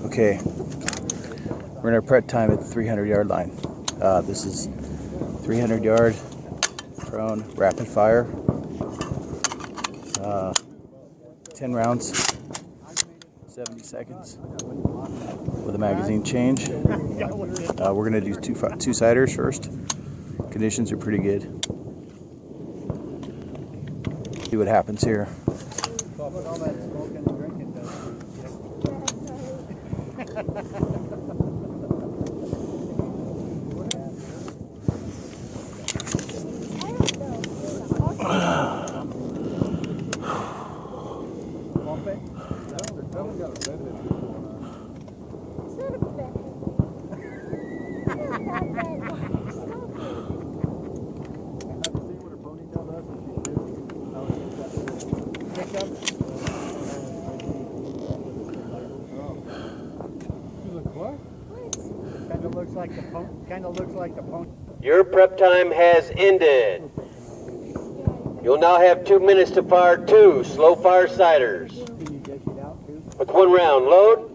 Okay, we're in our prep time at the 300-yard line. This is 300-yard prone rapid fire. 10 rounds, 70 seconds with a magazine change. We're going to do two-siders first. Conditions are pretty good. See what happens here. Your prep time has ended. You'll now have 2 minutes to fire 2 slow fire siders. With 1 round. Load.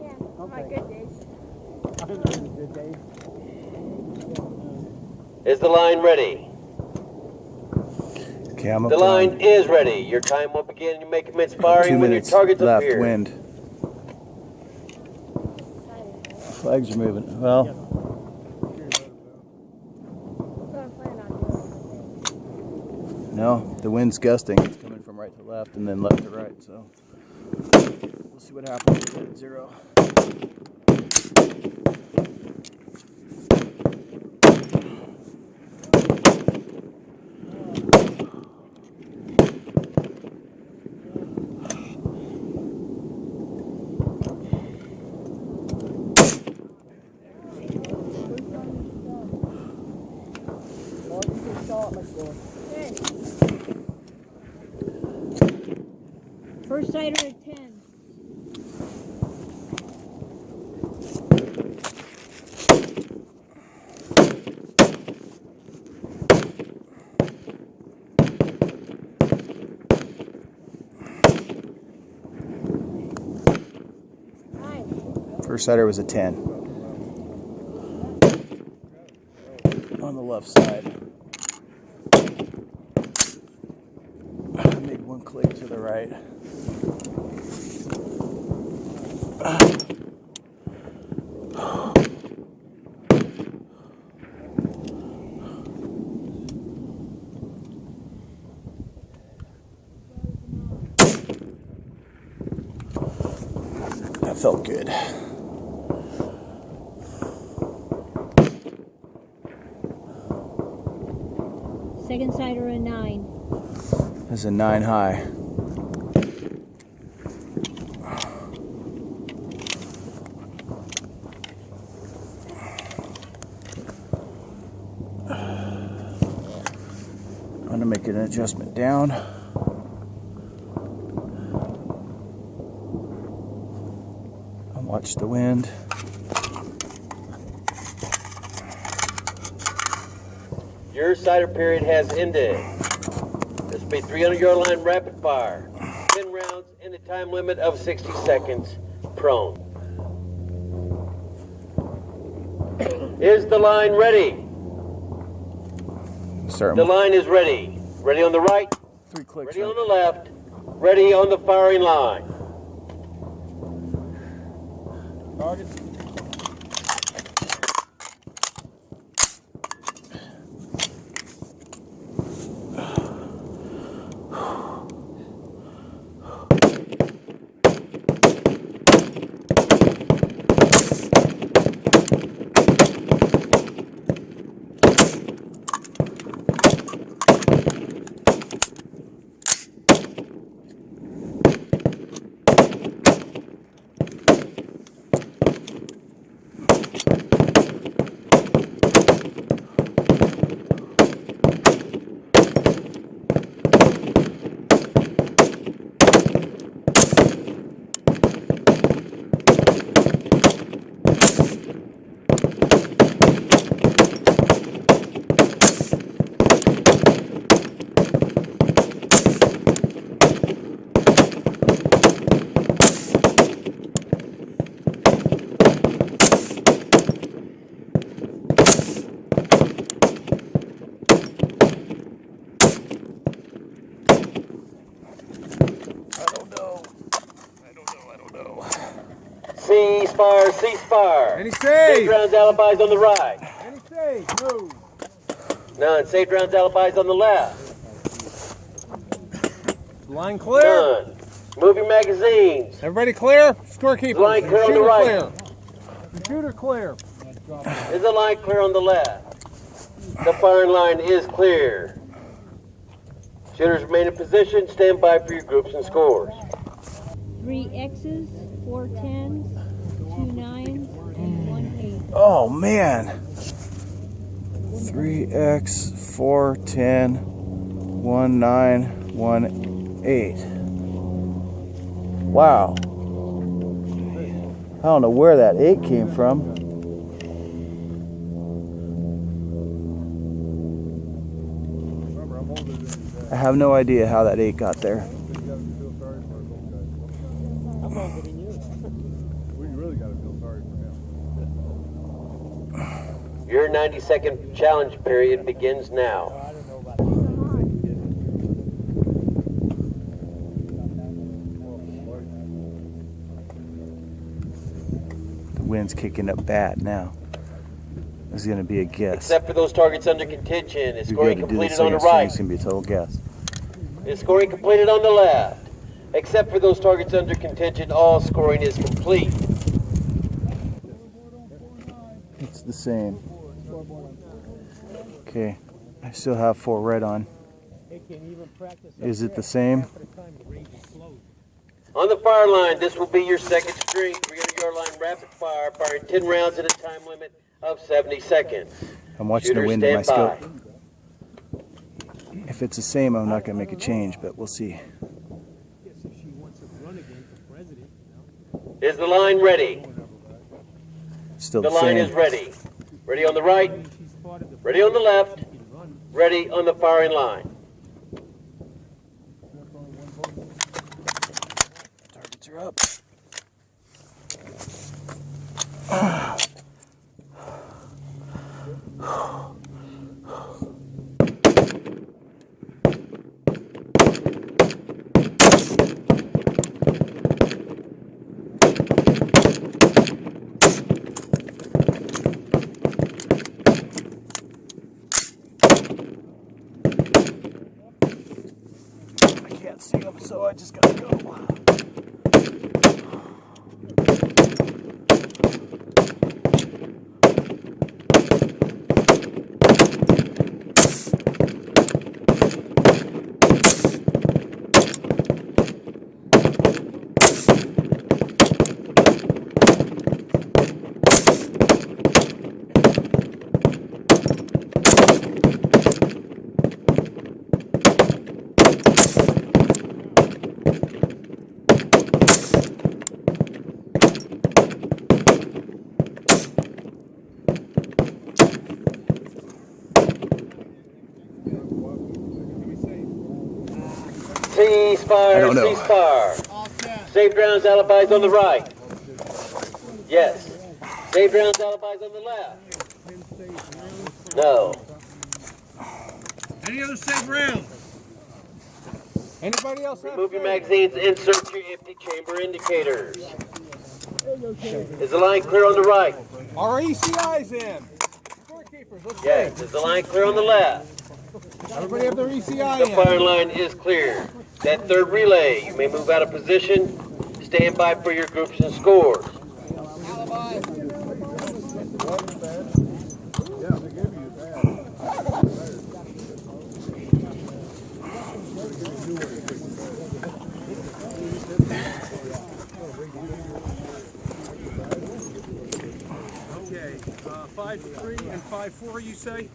Is the line ready? Okay, I'm up. The line is ready. Your time will begin. You may commence firing when your targets left. appear. Wind. Flags are moving. Well. No, the wind's gusting. It's coming from right to left and then left to right. So we'll see what happens at 0. First sider at 10. First sider was a 10. On the left side. I made 1 click to the right. That felt good. Second sider a 9. That's a 9 high. I'm going to make an adjustment down. And watch the wind. Your sider period has ended. This will be 300-yard line rapid fire. 10 rounds and a time limit of 60 seconds. Prone. Is the line ready? The line is ready. Ready on the right. 3 clicks. Ready on the left. Ready on the firing line. Target. fire, cease fire. Any Saved save? rounds alibis on the right. Any save? Move. None. Saved rounds alibis on the left. Line clear. None. Move your magazines. Everybody clear? Scorekeeper. Line clear on the right. Computer clear. Is the line clear on the left? The firing line is clear. Shooters remain in position. Stand by for your groups and scores. 3 X's, 4 10s, 2 9s, and 1 8. Oh man. 3X, 4, 10, 1, 9, 1, 8. Wow. I don't know where that 8 came from. I have no idea how that 8 got there. Your 90-second challenge period begins now. The wind's kicking up bad now. This is going to be a guess. Except for those targets under contention. Is If scoring you go to do this completed on the again, right. it's going to be a total guess. Is scoring completed on the left. Except for those targets under contention, all scoring is complete. It's the same. Okay, I still have 4 red on. Is it the same? On the fire line, this will be your second string, 300-yard line rapid fire, firing 10 rounds at a time limit of 70 seconds. I'm watching the Shooters wind in my stand scope. If it's the same, I'm not going to make a change, but we'll see. Is the line ready? Still The the line same. is ready. Ready on the right, ready on the left, ready on the firing line. Targets are up. I can't see them, so I just gotta go. Cease fire, I don't know. cease fire. Saved rounds alibis on the right. Yes. Saved rounds alibis on the left. No. Any other safe rounds? Anybody else have Remove your safe? magazines, insert your empty chamber indicators. Is the line clear on the right? Our ECI's in. Scorekeepers, let's Yes. Is the line clear on the left? see. Everybody have their ECI The in. firing line is clear. That third relay, you may move out of position. Stand by for your groups and scores. Okay, 5-3 and 5-4, you say?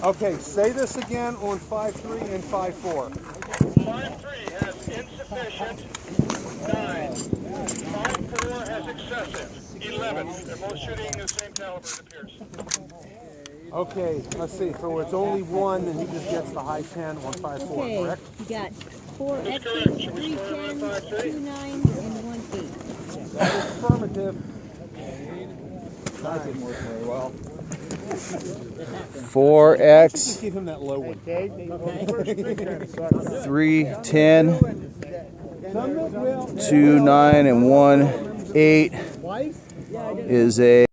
Okay, say this again on 5-3 and 5-4. 5-3 has insufficient, 9. 5-4 has excessive, 11. They're both shooting the same caliber, it appears. Okay, let's see. So it's only one, and he just gets the high 10 on 5-4, Okay, correct? you got 4 That's X's, correct. Should 3 we score on 10s, 5-3? 2 9s, and 1 8. That is affirmative. That didn't work very well. 4X, Just give him that low one. 3, 10, 2 9 and 1 8 is a